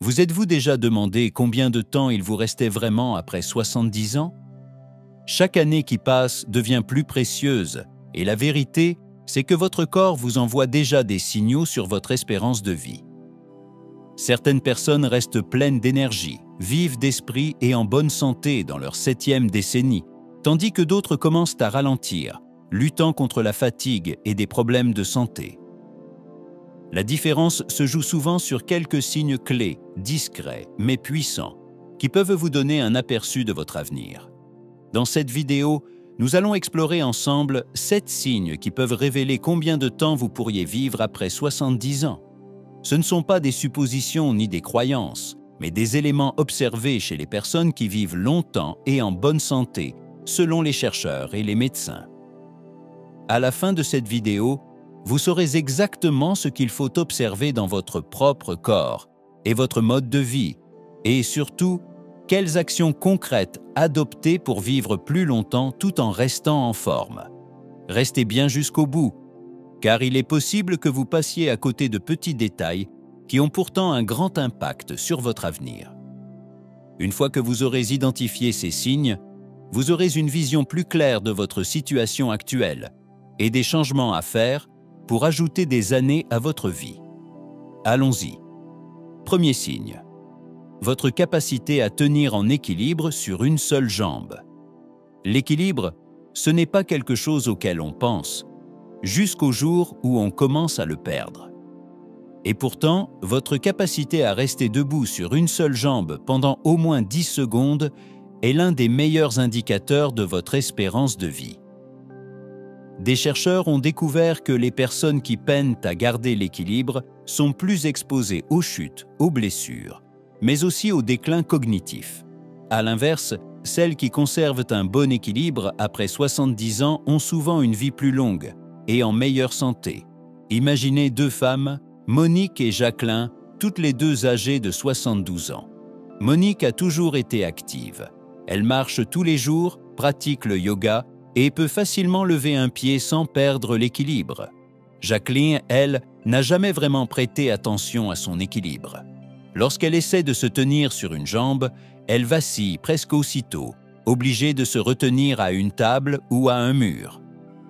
Vous êtes-vous déjà demandé combien de temps il vous restait vraiment après 70 ans? Chaque année qui passe devient plus précieuse et la vérité, c'est que votre corps vous envoie déjà des signaux sur votre espérance de vie. Certaines personnes restent pleines d'énergie, vives d'esprit et en bonne santé dans leur 7e décennie, tandis que d'autres commencent à ralentir, luttant contre la fatigue et des problèmes de santé. La différence se joue souvent sur quelques signes clés, discrets mais puissants, qui peuvent vous donner un aperçu de votre avenir. Dans cette vidéo, nous allons explorer ensemble 7 signes qui peuvent révéler combien de temps vous pourriez vivre après 70 ans. Ce ne sont pas des suppositions ni des croyances, mais des éléments observés chez les personnes qui vivent longtemps et en bonne santé, selon les chercheurs et les médecins. À la fin de cette vidéo, vous saurez exactement ce qu'il faut observer dans votre propre corps et votre mode de vie, et surtout, quelles actions concrètes adopter pour vivre plus longtemps tout en restant en forme. Restez bien jusqu'au bout, car il est possible que vous passiez à côté de petits détails qui ont pourtant un grand impact sur votre avenir. Une fois que vous aurez identifié ces signes, vous aurez une vision plus claire de votre situation actuelle et des changements à faire pour ajouter des années à votre vie. Allons-y. Premier signe. Votre capacité à tenir en équilibre sur une seule jambe. L'équilibre, ce n'est pas quelque chose auquel on pense, jusqu'au jour où on commence à le perdre. Et pourtant, votre capacité à rester debout sur une seule jambe pendant au moins 10 secondes est l'un des meilleurs indicateurs de votre espérance de vie. Des chercheurs ont découvert que les personnes qui peinent à garder l'équilibre sont plus exposées aux chutes, aux blessures, mais aussi au déclin cognitif. À l'inverse, celles qui conservent un bon équilibre après 70 ans ont souvent une vie plus longue et en meilleure santé. Imaginez 2 femmes, Monique et Jacqueline, toutes les 2 âgées de 72 ans. Monique a toujours été active. Elle marche tous les jours, pratique le yoga et peut facilement lever un pied sans perdre l'équilibre. Jacqueline, elle, n'a jamais vraiment prêté attention à son équilibre. Lorsqu'elle essaie de se tenir sur une jambe, elle vacille presque aussitôt, obligée de se retenir à une table ou à un mur.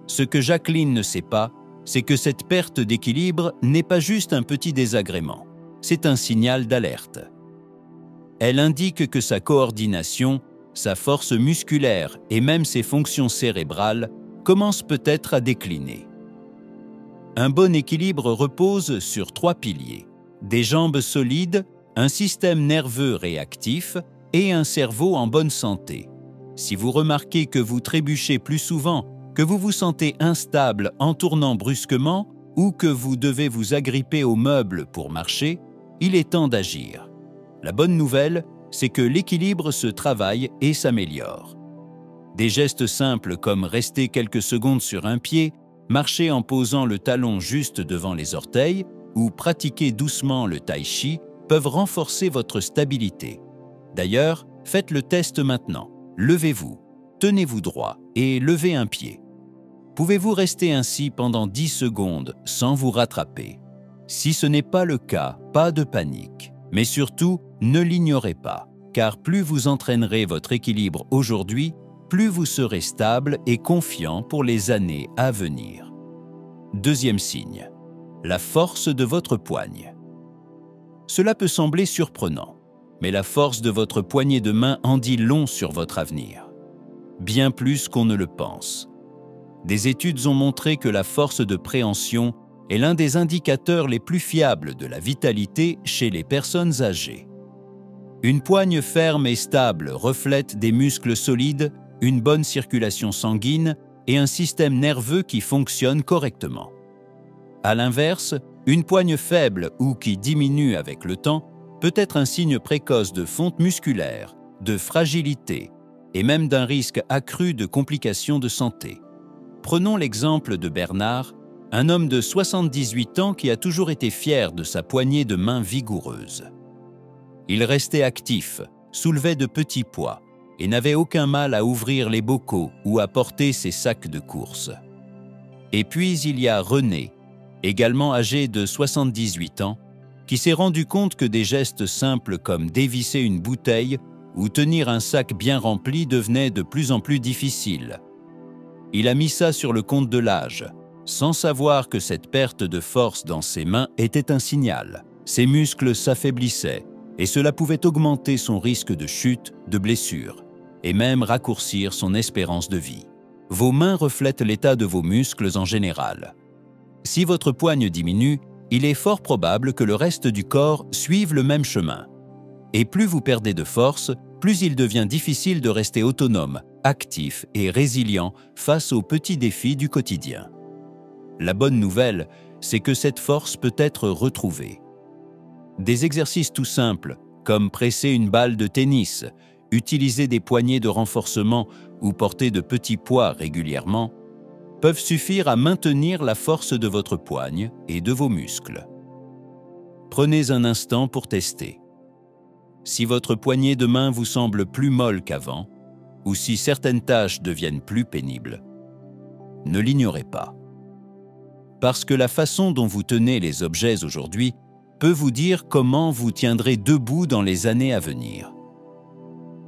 Ce que Jacqueline ne sait pas, c'est que cette perte d'équilibre n'est pas juste un petit désagrément, c'est un signal d'alerte. Elle indique que sa coordination, sa force musculaire et même ses fonctions cérébrales commencent peut-être à décliner. Un bon équilibre repose sur 3 piliers: des jambes solides, un système nerveux réactif et un cerveau en bonne santé. Si vous remarquez que vous trébuchez plus souvent, que vous vous sentez instable en tournant brusquement ou que vous devez vous agripper aux meubles pour marcher, il est temps d'agir. La bonne nouvelle, c'est que l'équilibre se travaille et s'améliore. Des gestes simples comme rester quelques secondes sur un pied, marcher en posant le talon juste devant les orteils ou pratiquer doucement le tai chi peuvent renforcer votre stabilité. D'ailleurs, faites le test maintenant. Levez-vous, tenez-vous droit et levez un pied. Pouvez-vous rester ainsi pendant 10 secondes sans vous rattraper? Si ce n'est pas le cas, pas de panique. Mais surtout, ne l'ignorez pas, car plus vous entraînerez votre équilibre aujourd'hui, plus vous serez stable et confiant pour les années à venir. Deuxième signe, la force de votre poigne. Cela peut sembler surprenant, mais la force de votre poignée de main en dit long sur votre avenir. Bien plus qu'on ne le pense. Des études ont montré que la force de préhension est l'un des indicateurs les plus fiables de la vitalité chez les personnes âgées. Une poigne ferme et stable reflète des muscles solides, une bonne circulation sanguine et un système nerveux qui fonctionne correctement. À l'inverse, une poigne faible ou qui diminue avec le temps peut être un signe précoce de fonte musculaire, de fragilité et même d'un risque accru de complications de santé. Prenons l'exemple de Bernard, un homme de 78 ans qui a toujours été fier de sa poignée de main vigoureuse. Il restait actif, soulevait de petits poids et n'avait aucun mal à ouvrir les bocaux ou à porter ses sacs de course. Et puis il y a René, également âgé de 78 ans, qui s'est rendu compte que des gestes simples comme dévisser une bouteille ou tenir un sac bien rempli devenaient de plus en plus difficiles. Il a mis ça sur le compte de l'âge, sans savoir que cette perte de force dans ses mains était un signal. Ses muscles s'affaiblissaient et cela pouvait augmenter son risque de chute, de blessure, et même raccourcir son espérance de vie. Vos mains reflètent l'état de vos muscles en général. Si votre poigne diminue, il est fort probable que le reste du corps suive le même chemin. Et plus vous perdez de force, plus il devient difficile de rester autonome, actif et résilient face aux petits défis du quotidien. La bonne nouvelle, c'est que cette force peut être retrouvée. Des exercices tout simples, comme presser une balle de tennis, utiliser des poignées de renforcement ou porter de petits poids régulièrement, peuvent suffire à maintenir la force de votre poigne et de vos muscles. Prenez un instant pour tester. Si votre poignée de main vous semble plus molle qu'avant, ou si certaines tâches deviennent plus pénibles, ne l'ignorez pas. Parce que la façon dont vous tenez les objets aujourd'hui peut vous dire comment vous tiendrez debout dans les années à venir.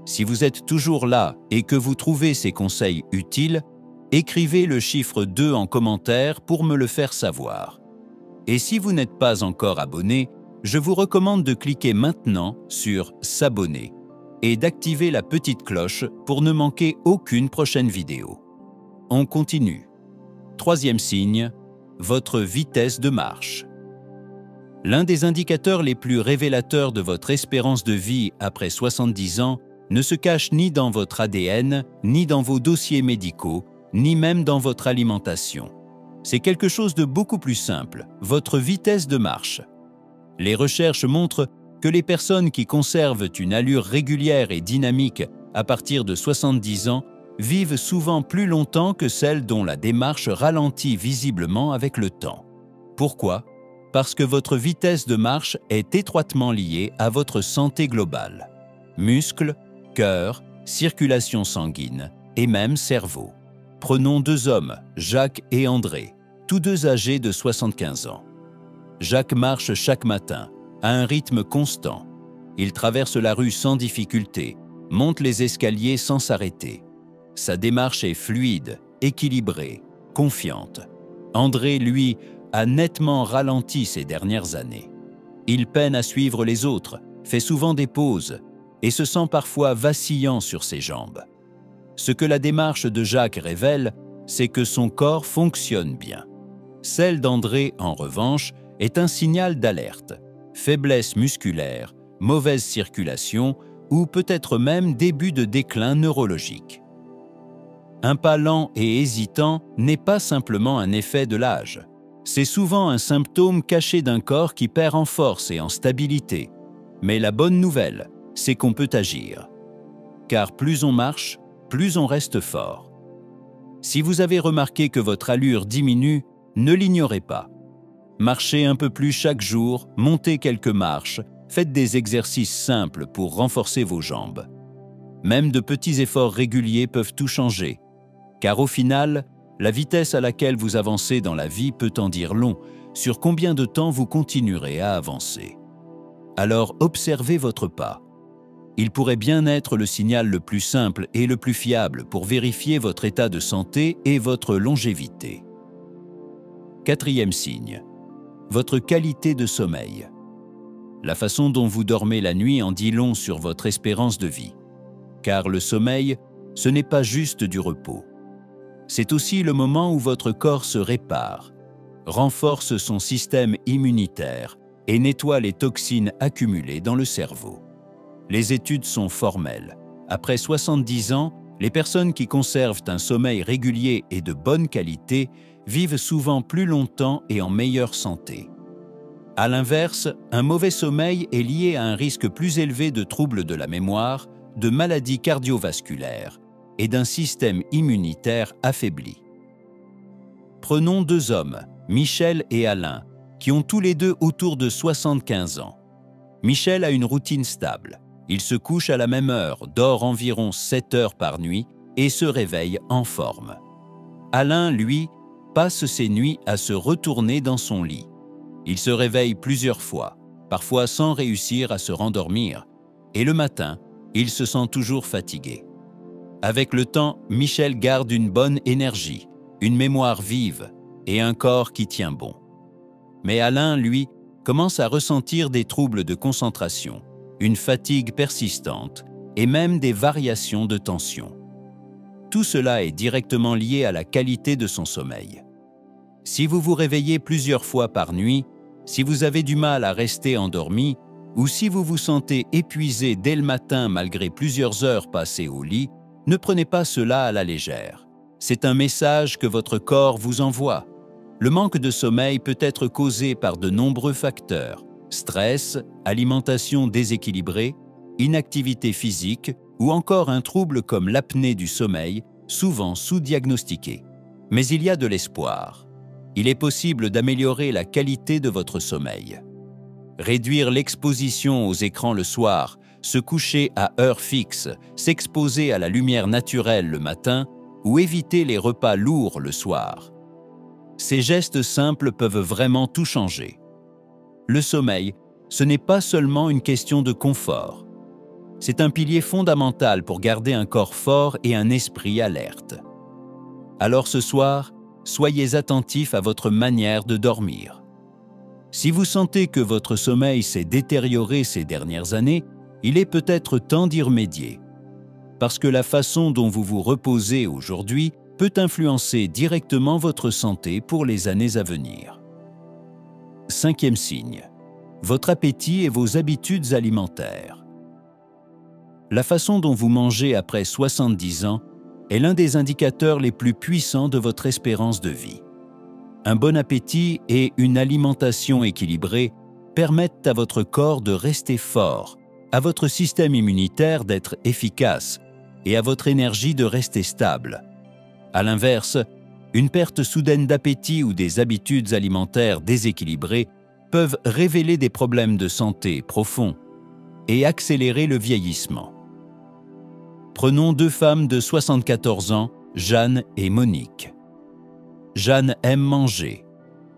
Si vous êtes toujours là et que vous trouvez ces conseils utiles, écrivez le chiffre 2 en commentaire pour me le faire savoir. Et si vous n'êtes pas encore abonné, je vous recommande de cliquer maintenant sur « S'abonner » et d'activer la petite cloche pour ne manquer aucune prochaine vidéo. On continue. Troisième signe, votre vitesse de marche. L'un des indicateurs les plus révélateurs de votre espérance de vie après 70 ans ne se cache ni dans votre ADN, ni dans vos dossiers médicaux, ni même dans votre alimentation. C'est quelque chose de beaucoup plus simple, votre vitesse de marche. Les recherches montrent que les personnes qui conservent une allure régulière et dynamique à partir de 70 ans vivent souvent plus longtemps que celles dont la démarche ralentit visiblement avec le temps. Pourquoi ? Parce que votre vitesse de marche est étroitement liée à votre santé globale. Muscles, cœur, circulation sanguine et même cerveau. Prenons deux hommes, Jacques et André, tous deux âgés de 75 ans. Jacques marche chaque matin, à un rythme constant. Il traverse la rue sans difficulté, monte les escaliers sans s'arrêter. Sa démarche est fluide, équilibrée, confiante. André, lui, a nettement ralenti ces dernières années. Il peine à suivre les autres, fait souvent des pauses et se sent parfois vacillant sur ses jambes. Ce que la démarche de Jacques révèle, c'est que son corps fonctionne bien. Celle d'André, en revanche, est un signal d'alerte. Faiblesse musculaire, mauvaise circulation ou peut-être même début de déclin neurologique. Un pas lent et hésitant n'est pas simplement un effet de l'âge. C'est souvent un symptôme caché d'un corps qui perd en force et en stabilité. Mais la bonne nouvelle, c'est qu'on peut agir. Car plus on marche, plus on reste fort. Si vous avez remarqué que votre allure diminue, ne l'ignorez pas. Marchez un peu plus chaque jour, montez quelques marches, faites des exercices simples pour renforcer vos jambes. Même de petits efforts réguliers peuvent tout changer. Car au final, la vitesse à laquelle vous avancez dans la vie peut en dire long sur combien de temps vous continuerez à avancer. Alors observez votre pas. Il pourrait bien être le signal le plus simple et le plus fiable pour vérifier votre état de santé et votre longévité. Quatrième signe, votre qualité de sommeil. La façon dont vous dormez la nuit en dit long sur votre espérance de vie. Car le sommeil, ce n'est pas juste du repos. C'est aussi le moment où votre corps se répare, renforce son système immunitaire et nettoie les toxines accumulées dans le cerveau. Les études sont formelles. Après 70 ans, les personnes qui conservent un sommeil régulier et de bonne qualité vivent souvent plus longtemps et en meilleure santé. À l'inverse, un mauvais sommeil est lié à un risque plus élevé de troubles de la mémoire, de maladies cardiovasculaires et d'un système immunitaire affaibli. Prenons deux hommes, Michel et Alain, qui ont tous les deux autour de 75 ans. Michel a une routine stable. Il se couche à la même heure, dort environ 7 heures par nuit et se réveille en forme. Alain, lui, passe ses nuits à se retourner dans son lit. Il se réveille plusieurs fois, parfois sans réussir à se rendormir, et le matin, il se sent toujours fatigué. Avec le temps, Michel garde une bonne énergie, une mémoire vive et un corps qui tient bon. Mais Alain, lui, commence à ressentir des troubles de concentration, une fatigue persistante et même des variations de tension. Tout cela est directement lié à la qualité de son sommeil. Si vous vous réveillez plusieurs fois par nuit, si vous avez du mal à rester endormi, ou si vous vous sentez épuisé dès le matin malgré plusieurs heures passées au lit, ne prenez pas cela à la légère. C'est un message que votre corps vous envoie. Le manque de sommeil peut être causé par de nombreux facteurs: stress, alimentation déséquilibrée, inactivité physique ou encore un trouble comme l'apnée du sommeil, souvent sous-diagnostiqué. Mais il y a de l'espoir. Il est possible d'améliorer la qualité de votre sommeil. Réduire l'exposition aux écrans le soir, se coucher à heure fixe, s'exposer à la lumière naturelle le matin ou éviter les repas lourds le soir. Ces gestes simples peuvent vraiment tout changer. Le sommeil, ce n'est pas seulement une question de confort. C'est un pilier fondamental pour garder un corps fort et un esprit alerte. Alors ce soir, soyez attentifs à votre manière de dormir. Si vous sentez que votre sommeil s'est détérioré ces dernières années, il est peut-être temps d'y remédier. Parce que la façon dont vous vous reposez aujourd'hui peut influencer directement votre santé pour les années à venir. 5e signe. Votre appétit et vos habitudes alimentaires. La façon dont vous mangez après 70 ans est l'un des indicateurs les plus puissants de votre espérance de vie. Un bon appétit et une alimentation équilibrée permettent à votre corps de rester fort, à votre système immunitaire d'être efficace et à votre énergie de rester stable. À l'inverse, une perte soudaine d'appétit ou des habitudes alimentaires déséquilibrées peuvent révéler des problèmes de santé profonds et accélérer le vieillissement. Prenons 2 femmes de 74 ans, Jeanne et Monique. Jeanne aime manger.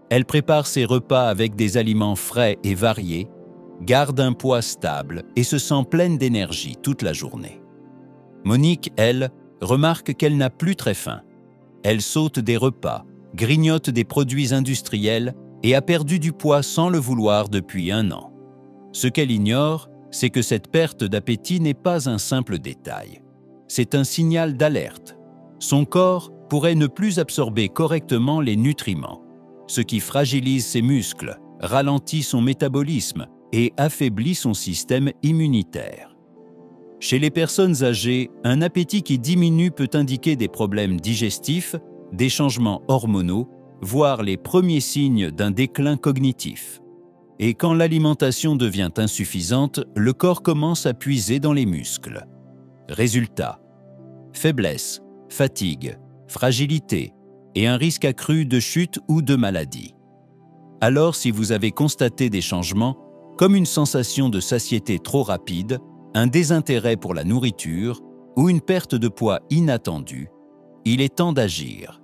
Elle prépare ses repas avec des aliments frais et variés, garde un poids stable et se sent pleine d'énergie toute la journée. Monique, elle, remarque qu'elle n'a plus très faim. Elle saute des repas, grignote des produits industriels et a perdu du poids sans le vouloir depuis 1 an. Ce qu'elle ignore, c'est que cette perte d'appétit n'est pas un simple détail. C'est un signal d'alerte. Son corps pourrait ne plus absorber correctement les nutriments, ce qui fragilise ses muscles, ralentit son métabolisme et affaiblit son système immunitaire. Chez les personnes âgées, un appétit qui diminue peut indiquer des problèmes digestifs, des changements hormonaux, voire les premiers signes d'un déclin cognitif. Et quand l'alimentation devient insuffisante, le corps commence à puiser dans les muscles. Résultat: faiblesse, fatigue, fragilité et un risque accru de chute ou de maladie. Alors, si vous avez constaté des changements, comme une sensation de satiété trop rapide, un désintérêt pour la nourriture ou une perte de poids inattendue, il est temps d'agir.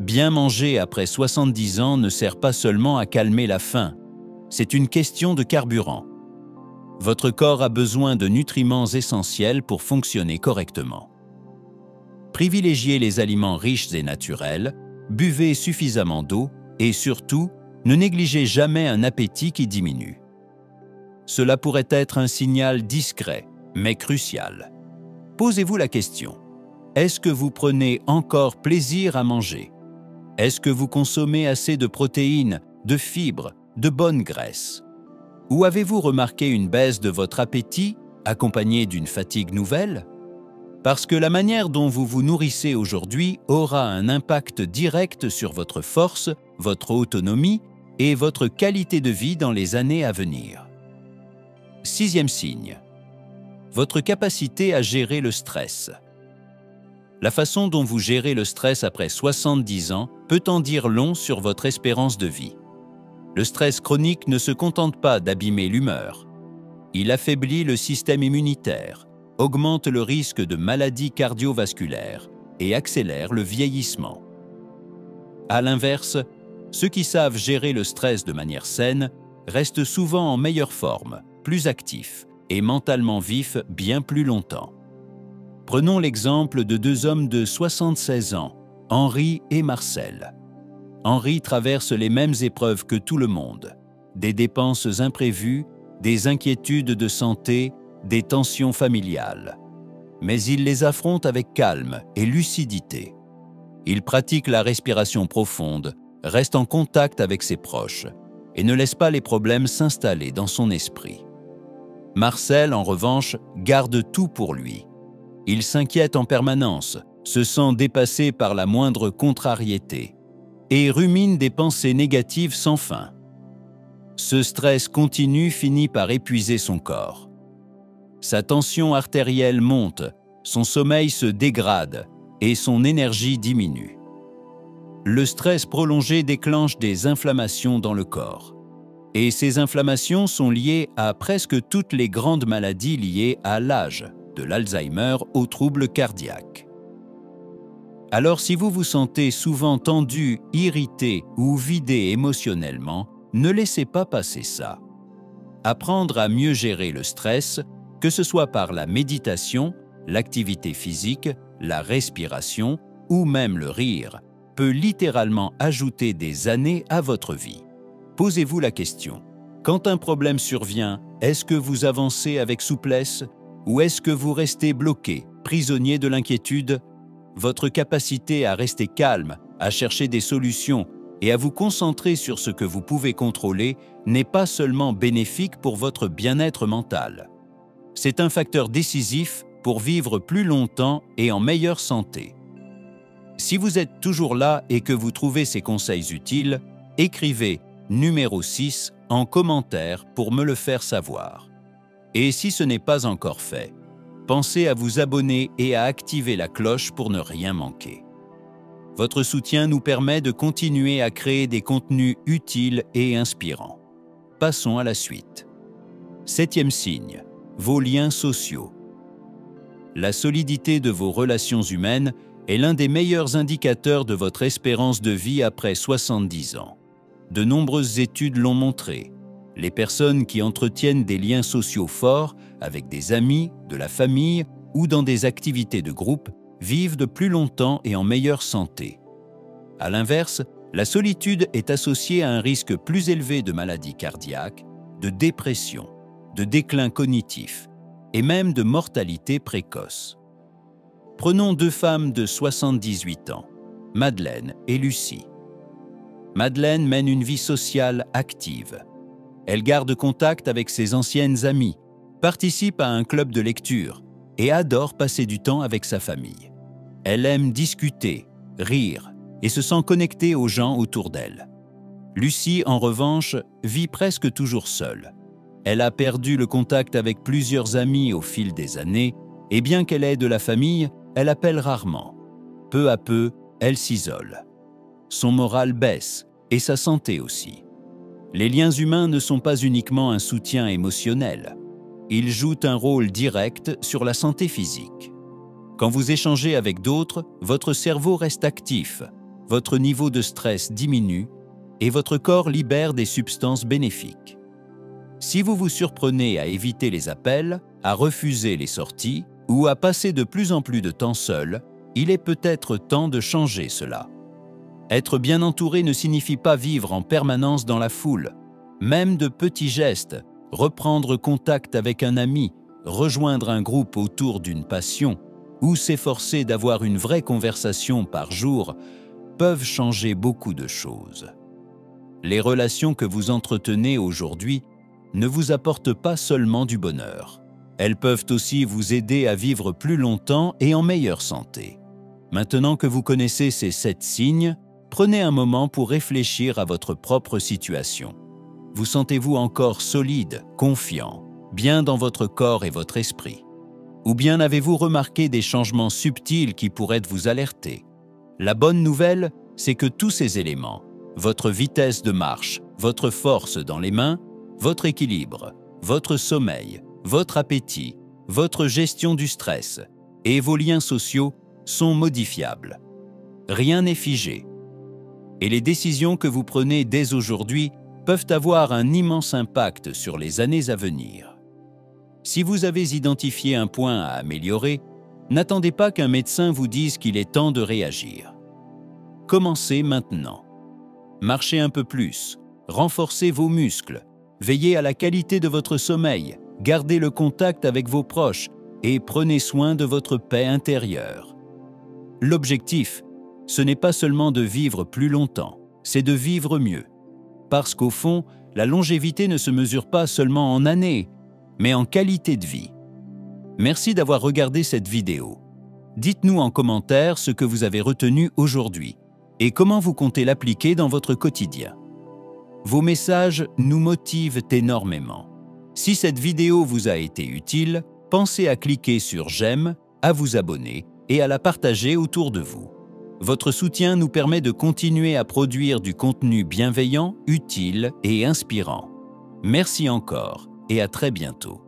Bien manger après 70 ans ne sert pas seulement à calmer la faim, c'est une question de carburant. Votre corps a besoin de nutriments essentiels pour fonctionner correctement. Privilégiez les aliments riches et naturels, buvez suffisamment d'eau et surtout, ne négligez jamais un appétit qui diminue. Cela pourrait être un signal discret, mais crucial. Posez-vous la question: est-ce que vous prenez encore plaisir à manger? Est-ce que vous consommez assez de protéines, de fibres, de bonnes graisses? Ou avez-vous remarqué une baisse de votre appétit, accompagnée d'une fatigue nouvelle? Parce que la manière dont vous vous nourrissez aujourd'hui aura un impact direct sur votre force, votre autonomie et votre qualité de vie dans les années à venir. 6e signe. Votre capacité à gérer le stress. La façon dont vous gérez le stress après 70 ans peut en dire long sur votre espérance de vie. Le stress chronique ne se contente pas d'abîmer l'humeur. Il affaiblit le système immunitaire, augmente le risque de maladies cardiovasculaires et accélère le vieillissement. À l'inverse, ceux qui savent gérer le stress de manière saine restent souvent en meilleure forme, plus actifs et mentalement vifs bien plus longtemps. Prenons l'exemple de deux hommes de 76 ans, Henri et Marcel. Henri traverse les mêmes épreuves que tout le monde, des dépenses imprévues, des inquiétudes de santé, des tensions familiales. Mais il les affronte avec calme et lucidité. Il pratique la respiration profonde, reste en contact avec ses proches et ne laisse pas les problèmes s'installer dans son esprit. Marcel, en revanche, garde tout pour lui. Il s'inquiète en permanence, se sent dépassé par la moindre contrariété et rumine des pensées négatives sans fin. Ce stress continu finit par épuiser son corps. Sa tension artérielle monte, son sommeil se dégrade et son énergie diminue. Le stress prolongé déclenche des inflammations dans le corps. Et ces inflammations sont liées à presque toutes les grandes maladies liées à l'âge, de l'Alzheimer aux troubles cardiaques. Alors si vous vous sentez souvent tendu, irrité ou vidé émotionnellement, ne laissez pas passer ça. Apprendre à mieux gérer le stress, que ce soit par la méditation, l'activité physique, la respiration ou même le rire, peut littéralement ajouter des années à votre vie. Posez-vous la question, quand un problème survient, est-ce que vous avancez avec souplesse ou est-ce que vous restez bloqué, prisonnier de l'inquiétude? Votre capacité à rester calme, à chercher des solutions et à vous concentrer sur ce que vous pouvez contrôler n'est pas seulement bénéfique pour votre bien-être mental. C'est un facteur décisif pour vivre plus longtemps et en meilleure santé. Si vous êtes toujours là et que vous trouvez ces conseils utiles, écrivez numéro 6 en commentaire pour me le faire savoir. Et si ce n'est pas encore fait, pensez à vous abonner et à activer la cloche pour ne rien manquer. Votre soutien nous permet de continuer à créer des contenus utiles et inspirants. Passons à la suite. 7e signe, vos liens sociaux. La solidité de vos relations humaines est l'un des meilleurs indicateurs de votre espérance de vie après 70 ans. De nombreuses études l'ont montré. Les personnes qui entretiennent des liens sociaux forts avec des amis, de la famille ou dans des activités de groupe vivent de plus longtemps et en meilleure santé. À l'inverse, la solitude est associée à un risque plus élevé de maladies cardiaques, de dépression, de déclin cognitif et même de mortalité précoce. Prenons deux femmes de 78 ans, Madeleine et Lucie. Madeleine mène une vie sociale active. Elle garde contact avec ses anciennes amies, participe à un club de lecture et adore passer du temps avec sa famille. Elle aime discuter, rire et se sent connectée aux gens autour d'elle. Lucie, en revanche, vit presque toujours seule. Elle a perdu le contact avec plusieurs amis au fil des années et bien qu'elle ait de la famille, elle appelle rarement. Peu à peu, elle s'isole. Son moral baisse et sa santé aussi. Les liens humains ne sont pas uniquement un soutien émotionnel. Ils jouent un rôle direct sur la santé physique. Quand vous échangez avec d'autres, votre cerveau reste actif, votre niveau de stress diminue et votre corps libère des substances bénéfiques. Si vous vous surprenez à éviter les appels, à refuser les sorties ou à passer de plus en plus de temps seul, il est peut-être temps de changer cela. Être bien entouré ne signifie pas vivre en permanence dans la foule. Même de petits gestes, reprendre contact avec un ami, rejoindre un groupe autour d'une passion ou s'efforcer d'avoir une vraie conversation par jour peuvent changer beaucoup de choses. Les relations que vous entretenez aujourd'hui ne vous apportent pas seulement du bonheur. Elles peuvent aussi vous aider à vivre plus longtemps et en meilleure santé. Maintenant que vous connaissez ces 7 signes, prenez un moment pour réfléchir à votre propre situation. Vous sentez-vous encore solide, confiant, bien dans votre corps et votre esprit? Ou bien avez-vous remarqué des changements subtils qui pourraient vous alerter? La bonne nouvelle, c'est que tous ces éléments, votre vitesse de marche, votre force dans les mains, votre équilibre, votre sommeil, votre appétit, votre gestion du stress et vos liens sociaux sont modifiables. Rien n'est figé. Et les décisions que vous prenez dès aujourd'hui peuvent avoir un immense impact sur les années à venir. Si vous avez identifié un point à améliorer, n'attendez pas qu'un médecin vous dise qu'il est temps de réagir. Commencez maintenant. Marchez un peu plus, renforcez vos muscles, veillez à la qualité de votre sommeil, gardez le contact avec vos proches et prenez soin de votre paix intérieure. L'objectif, ce n'est pas seulement de vivre plus longtemps, c'est de vivre mieux. Parce qu'au fond, la longévité ne se mesure pas seulement en années, mais en qualité de vie. Merci d'avoir regardé cette vidéo. Dites-nous en commentaire ce que vous avez retenu aujourd'hui et comment vous comptez l'appliquer dans votre quotidien. Vos messages nous motivent énormément. Si cette vidéo vous a été utile, pensez à cliquer sur « J'aime », à vous abonner et à la partager autour de vous. Votre soutien nous permet de continuer à produire du contenu bienveillant, utile et inspirant. Merci encore et à très bientôt.